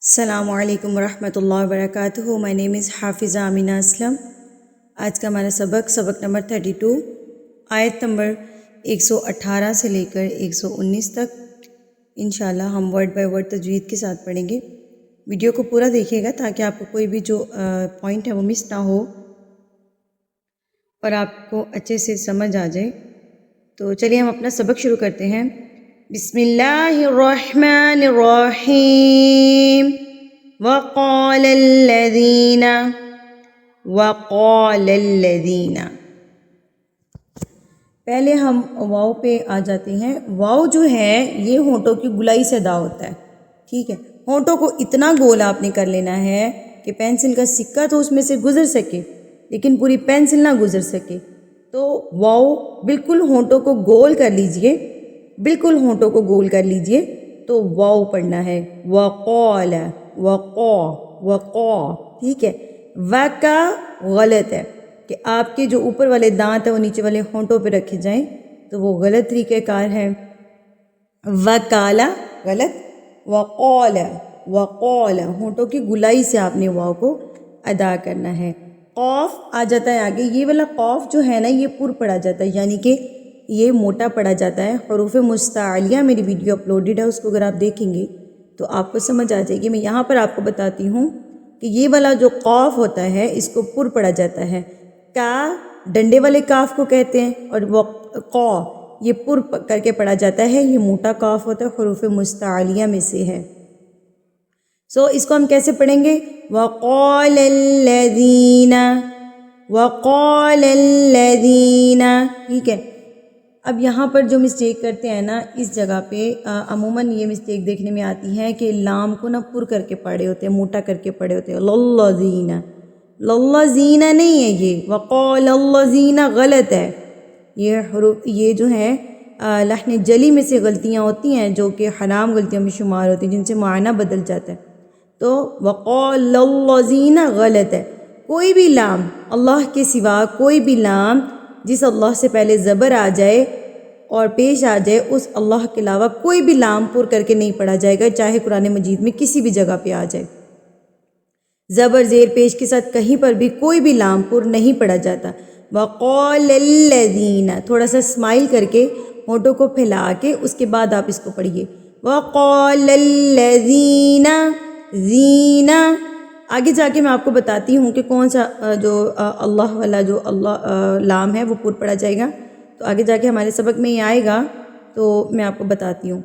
السلام علیکم ورحمۃ اللہ وبرکاتہ. مائی نیم از حافظہ آمینہ اسلم. آج کا ہمارا سبق نمبر 32، آیت نمبر 118 سے لے کر 119 تک انشاءاللہ ہم ورڈ بائی ورڈ تجوید کے ساتھ پڑھیں گے. ویڈیو کو پورا دیکھیے گا تاکہ آپ کو کوئی بھی جو پوائنٹ ہے وہ مس نہ ہو اور آپ کو اچھے سے سمجھ آ جائے. تو چلیے ہم اپنا سبق شروع کرتے ہیں. بسم اللہ الرحمن الرحیم. وقال الذین. پہلے ہم واو پہ آ جاتے ہیں. واو جو ہے یہ ہونٹوں کی گلائی سے ادا ہوتا ہے. ٹھیک ہے، ہونٹوں کو اتنا گول آپ نے کر لینا ہے کہ پینسل کا سکہ تو اس میں سے گزر سکے لیکن پوری پینسل نہ گزر سکے. تو واو بالکل ہونٹوں کو گول کر لیجئے، بالکل ہونٹوں کو گول کر لیجئے تو واو پڑھنا ہے. وقال، وقا. ٹھیک ہے، کا غلط ہے کہ آپ کے جو اوپر والے دانت ہیں وہ نیچے والے ہونٹوں پہ رکھے جائیں تو وہ غلط طریقہ کار ہے. وکالا غلط، وقال ہونٹوں کی گلائی سے آپ نے واو کو ادا کرنا ہے. قاف آ جاتا ہے آگے. یہ والا قاف جو ہے نا یہ پر پڑھا جاتا ہے، یعنی کہ یہ موٹا پڑھا جاتا ہے. حروف مستعلیہ میری ویڈیو اپلوڈڈ ہے، اس کو اگر آپ دیکھیں گے تو آپ کو سمجھ آ جائے گی. میں یہاں پر آپ کو بتاتی ہوں کہ یہ والا جو قاف ہوتا ہے اس کو پر پڑھا جاتا ہے. کا ڈنڈے والے کاف کو کہتے ہیں اور وہ قا یہ پر کر کے پڑھا جاتا ہے. یہ موٹا قاف ہوتا ہے، حروف مستعلیہ میں سے ہے. اس کو ہم کیسے پڑھیں گے؟ وقال الذین، وقال الذین. ٹھیک ہے، اب یہاں پر جو مسٹیک کرتے ہیں نا اس جگہ پہ عموماً یہ مسٹیک دیکھنے میں آتی ہے کہ لام کو نا پر کر کے پڑھے ہوتے ہیں، موٹا کر کے پڑھے ہوتے ہیں. للذین، للذین نہیں ہے یہ. وقال الذین غلط ہے. یہ حروف یہ جو ہیں لحن جلی میں سے غلطیاں ہوتی ہیں جو کہ حرام غلطیاں میں شمار ہوتی ہیں، جن سے معنی بدل جاتا ہے. تو وقال الذین غلط ہے. کوئی بھی لام اللہ کے سوا، کوئی بھی لام جس اللہ سے پہلے زبر آ جائے اور پیش آ جائے، اس اللہ کے علاوہ کوئی بھی لام پر کر کے نہیں پڑھا جائے گا، چاہے قرآن مجید میں کسی بھی جگہ پہ آ جائے. زبر زیر پیش کے ساتھ کہیں پر بھی کوئی بھی لام پر نہیں پڑھا جاتا. وقال الذین، تھوڑا سا اسمائل کر کے ہونٹوں کو پھیلا کے اس کے بعد آپ اس کو پڑھیے. وقال الذین زین. آگے جا کے میں آپ کو بتاتی ہوں کہ کون سا جو اللہ والا جو اللہ لام ہے وہ پر پڑھا جائے گا. تو آگے جا کے ہمارے سبق میں یہ آئے گا تو میں آپ کو بتاتی ہوں.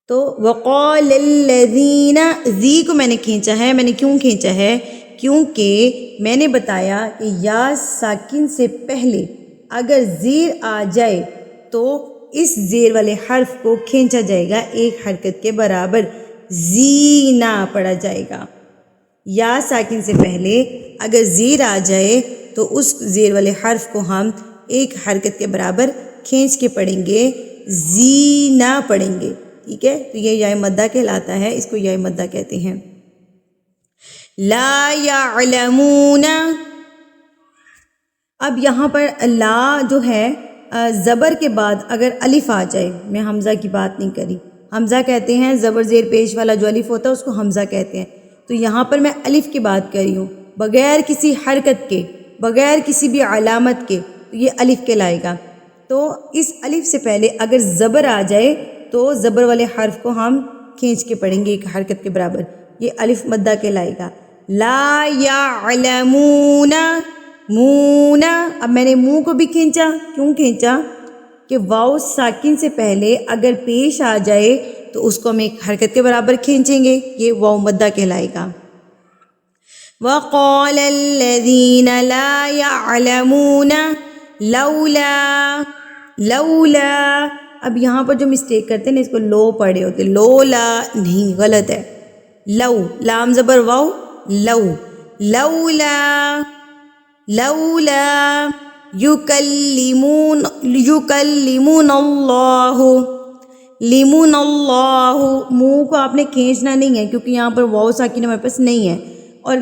تو وقال الذین، زی کو میں نے کھینچا ہے. میں نے کیوں کھینچا ہے؟ کیونکہ میں نے بتایا کہ یا ساکن سے پہلے اگر زیر آ جائے تو اس زیر والے حرف کو کھینچا جائے گا ایک حرکت کے برابر. زینا پڑھا جائے گا. یا ساکن سے پہلے اگر زیر آ جائے تو اس زیر والے حرف کو ہم ایک حرکت کے برابر کھینچ کے پڑھیں گے، زینا پڑھیں گے. ٹھیک ہے، تو یہ یا مدہ کہلاتا ہے، اس کو یا مدہ کہتے ہیں. لا یعلمون. اب یہاں پر لا جو ہے زبر کے بعد اگر الف آ جائے، میں حمزہ کی بات نہیں کری، حمزہ کہتے ہیں زبر زیر پیش والا جو الف ہوتا ہے اس کو حمزہ کہتے ہیں. تو یہاں پر میں الف کی بات کر رہی ہوں بغیر کسی حرکت کے، بغیر کسی بھی علامت کے، تو یہ الف کہلائے گا. تو اس الف سے پہلے اگر زبر آ جائے تو زبر والے حرف کو ہم کھینچ کے پڑھیں گے ایک حرکت کے برابر، یہ الف مدہ کہلائے گا. لا یعلمون، مونا. اب میں نے منہ کو بھی کھینچا. کیوں کھینچا؟ کہ واو ساکن سے پہلے اگر پیش آ جائے تو اس کو ہم ایک حرکت کے برابر کھینچیں گے، یہ واو مدہ کہلائے گا. وقال الذین لا یعلمون لولا، لولا. اب یہاں پر جو مسٹیک کرتے ہیں نا اس کو لو پڑھے ہوتے، لولا نہیں، غلط ہے. لو، لام زبر واو، لو. لولا، لولا یکلمون، یکلمون اللہ، لیمون اللہ. منہ کو آپ نے کھینچنا نہیں ہے کیونکہ یہاں پر واو ساکن ہمارے پاس نہیں ہے اور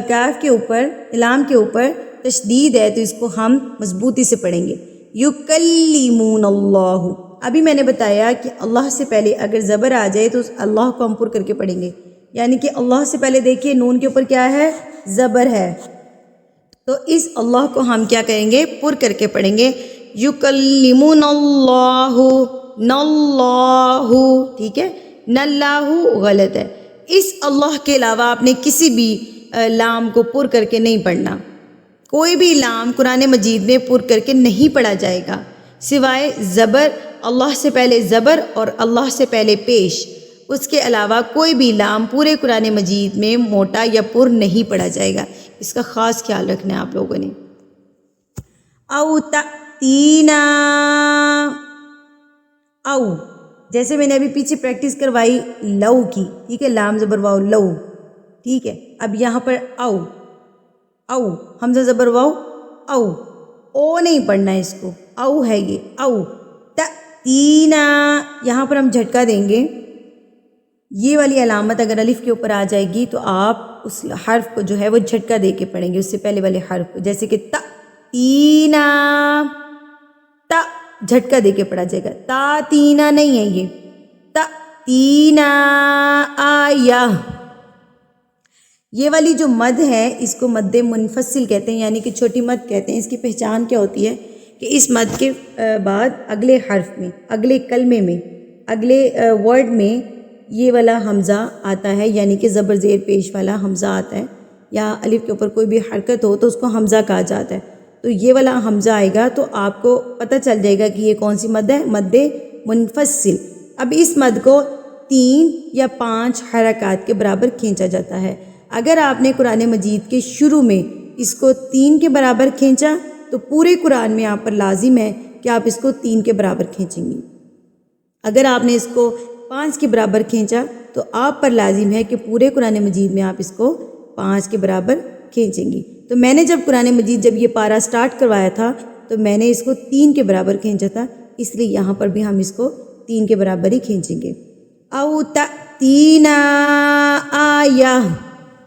کاف کے اوپر، لام کے اوپر تشدید ہے تو اس کو ہم مضبوطی سے پڑھیں گے. یکلمون اللہ. ابھی میں نے بتایا کہ اللہ سے پہلے اگر زبر آ جائے تو اس اللہ کو ہم پر کر کے پڑھیں گے، یعنی کہ اللہ سے پہلے دیکھیے نون کے اوپر کیا ہے؟ زبر ہے، تو اس اللہ کو ہم کیا کریں گے؟ پر کر کے پڑھیں گے۔ یکلمون اللہ، ناللہ، ٹھیک ہے، ناللہ غلط ہے۔ اس اللہ کے علاوہ آپ نے کسی بھی لام کو پر کر کے نہیں پڑھنا، کوئی بھی لام قرآن مجید میں پر کر کے نہیں پڑھا جائے گا سوائے زبر، اللہ سے پہلے زبر اور اللہ سے پہلے پیش، اس کے علاوہ کوئی بھی لام پورے قرآن مجید میں موٹا یا پر نہیں پڑھا جائے گا، اس کا خاص خیال رکھنا ہے آپ لوگوں نے۔ او تأتینا، او جیسے میں نے ابھی پیچھے پریکٹس کروائی لو کی، ٹھیک ہے، لام زبر واو لو، ٹھیک ہے، اب یہاں پر او، او حمزہ زبر واو او، او نہیں پڑھنا ہے اس کو، او ہے یہ، او تأتینا، یہاں پر ہم جھٹکا دیں گے، یہ والی علامت اگر الف کے اوپر آ جائے گی تو آپ اس حرف کو جو ہے وہ جھٹکا دے کے پڑھیں گے، اس سے پہلے والے حرف کو، جیسے کہ تأتینا، تا جھٹکا دے کے پڑھا جائے گا، تا تینا نہیں ہے یہ، تأتینا آیہ۔ یہ والی جو مد ہے اس کو مد منفصل کہتے ہیں، یعنی کہ چھوٹی مد کہتے ہیں۔ اس کی پہچان کیا ہوتی ہے کہ اس مد کے بعد اگلے حرف میں، اگلے کلمے میں، اگلے ورڈ میں یہ والا حمزہ آتا ہے، یعنی کہ زبر زیر پیش والا حمزہ آتا ہے، یا الف کے اوپر کوئی بھی حرکت ہو تو اس کو حمزہ کہا جاتا ہے، تو یہ والا حمزہ آئے گا تو آپ کو پتہ چل جائے گا کہ یہ کون سی مد ہے؟ مد منفصل۔ اب اس مد کو 3 یا 5 حرکات کے برابر کھینچا جاتا ہے۔ اگر آپ نے قرآن مجید کے شروع میں اس کو 3 کے برابر کھینچا تو پورے قرآن میں آپ پر لازم ہے کہ آپ اس کو 3 کے برابر کھینچیں گی۔ اگر آپ نے اس کو 5 کے برابر کھینچا تو آپ پر لازم ہے کہ پورے قرآن مجید میں آپ اس کو 5 کے برابر کھینچیں گی۔ تو میں نے جب قرآن مجید جب یہ پارہ سٹارٹ کروایا تھا تو میں نے اس کو 3 کے برابر کھینچا تھا، اس لیے یہاں پر بھی ہم اس کو 3 کے برابر ہی کھینچیں گے۔ او تأتینا آیہ،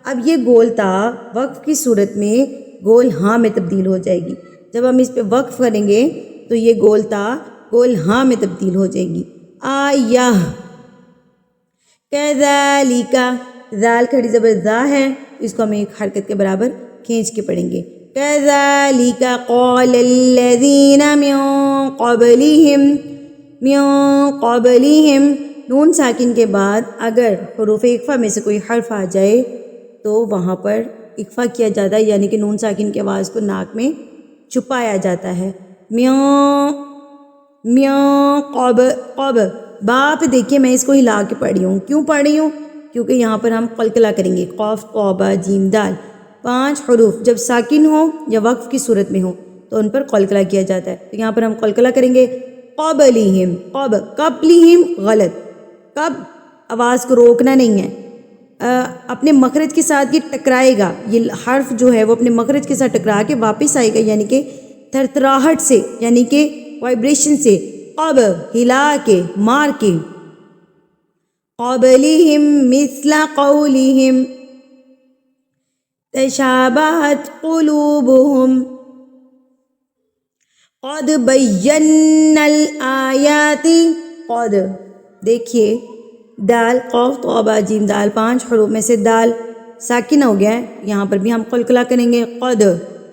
اب یہ گول تا وقف کی صورت میں گول ہاں میں تبدیل ہو جائے گی، جب ہم اس پہ وقف کریں گے تو یہ گول تا گول ہاں میں تبدیل ہو جائے گی۔ آیہ، کذالک، ذال کھڑی زبر ذا ہے، اس کو ہم ایک حرکت کے برابر کھینچ کے پڑھیں گے۔ کذالک قال الذین من قبلہم، من قبلہم، نون ساکن کے بعد اگر حروف اقفا میں سے کوئی حرف آ جائے تو وہاں پر اقفا کیا جاتا ہے، یعنی کہ نون ساکن کی آواز کو ناک میں چھپایا جاتا ہے۔ میاں قب، قب باپ، دیکھیے میں اس کو ہلا کے پڑھ رہی ہوں، کیوں پڑھ رہی ہوں؟ کیونکہ یہاں پر ہم قلقلہ کریں گے، قاف قوبہ جیم دال، 5 حروف جب ساکن ہوں یا وقف کی صورت میں ہوں تو ان پر قلقلہ کیا جاتا ہے، تو یہاں پر ہم قلقلہ کریں گے۔ قبلہم، قب، قبلہم غلط، قب آواز کو روکنا نہیں ہے، اپنے مخرج کے ساتھ یہ ٹکرائے گا، یہ حرف جو ہے وہ اپنے مخرج کے ساتھ ٹکرا کے واپس آئے گا، یعنی کہ تھرتھراہٹ سے، یعنی کہ وائبریشن سے، قب ہلا کے مار کے۔ قبلہم مثل قولہم تشابہت قلوبہم قد بینا الآیات، قد، دیکھیے دال قاف توبہ جیم دال 5 حروف میں سے دال ساکن ہو گیا ہے، یہاں پر بھی ہم قلقلہ کریں گے۔ قد،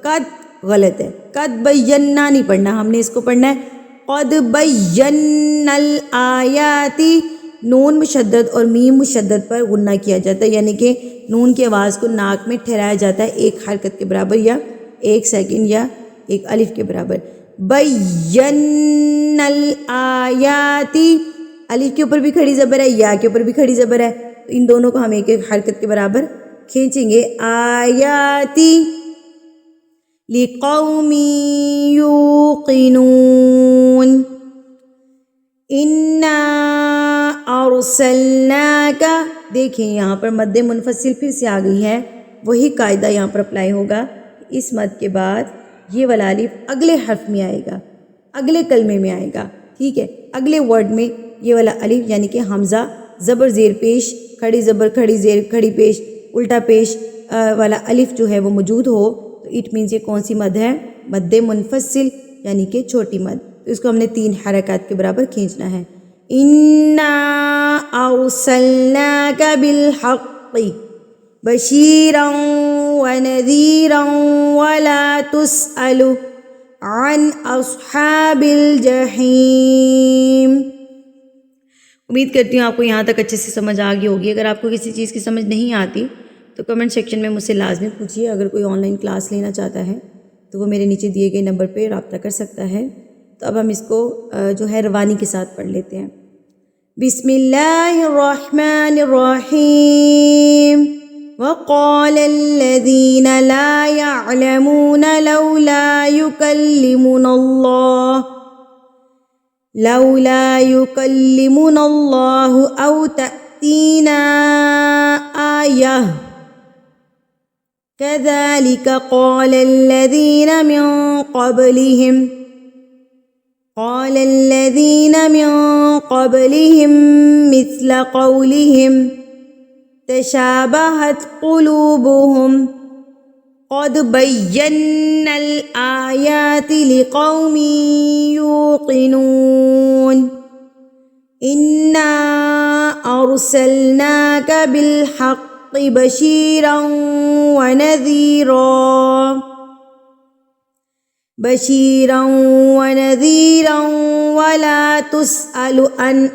قد غلط ہے، قد بینا نہیں پڑھنا، ہم نے اس کو پڑھنا ہے قد بینا الآیات، نون مشدد اور میم مشدد پر غنہ کیا جاتا ہے، یعنی کہ نون کی آواز کو ناک میں ٹھہرایا جاتا ہے ایک حرکت کے برابر یا 1 سیکنڈ یا ایک الف کے برابر۔ بینا الآیات، الف کے اوپر بھی کھڑی زبر ہے، یا کے اوپر بھی کھڑی زبر ہے، تو ان دونوں کو ہم ایک ایک حرکت کے برابر کھینچیں گے۔ آیاتی لقوم یوقنون، انا ارسلناک، دیکھیں یہاں پر مد منفصل پھر سے آ گئی ہے، وہی قاعدہ یہاں پر اپلائی ہوگا، اس مد کے بعد یہ والا الف اگلے حرف میں آئے گا، اگلے کلمے میں آئے گا، ٹھیک ہے، اگلے ورڈ میں یہ والا الف یعنی کہ حمزہ زبر زیر پیش، کھڑی زبر کھڑی زیر کھڑی پیش الٹا پیش والا الف جو ہے وہ موجود ہو تو اٹ مینس یہ کون سی مد ہے؟ مد منفصل، یعنی کہ چھوٹی مد۔ تو اس کو ہم نے 3 حرکات کے برابر کھینچنا ہے. اِنَّا أَرْسَلْنَاكَ بِالْحَقِّ بَشِيرًا وَنَذِيرًا وَلَا تُسْأَلُ عَنْ أَصْحَابِ الْجَحِيمِ. امید کرتی ہوں آپ کو یہاں تک اچھے سے سمجھ آ گئی ہوگی. اگر آپ کو کسی چیز کی سمجھ نہیں آتی تو کمنٹ سیکشن میں مجھ سے لازمی پوچھیے. اگر کوئی آن لائن کلاس لینا چاہتا ہے تو وہ میرے نیچے دیے گئے نمبر پہ رابطہ کر سکتا ہے. تو اب ہم اس کو جو ہے روانی کے ساتھ پڑھ لیتے ہیں. بسم اللہ الرحمن الرحیم. وقال الذین لا يعلمون لولا يكلمنا الله أو تأتينا آية كذلك قال الذين من قبلهم مثل قولهم تشابهت قلوبهم قد بينا الآيات لقوم يوقنون. إنا أرسلناك بالحق بشيرا ونذيرا ولا تسأل عن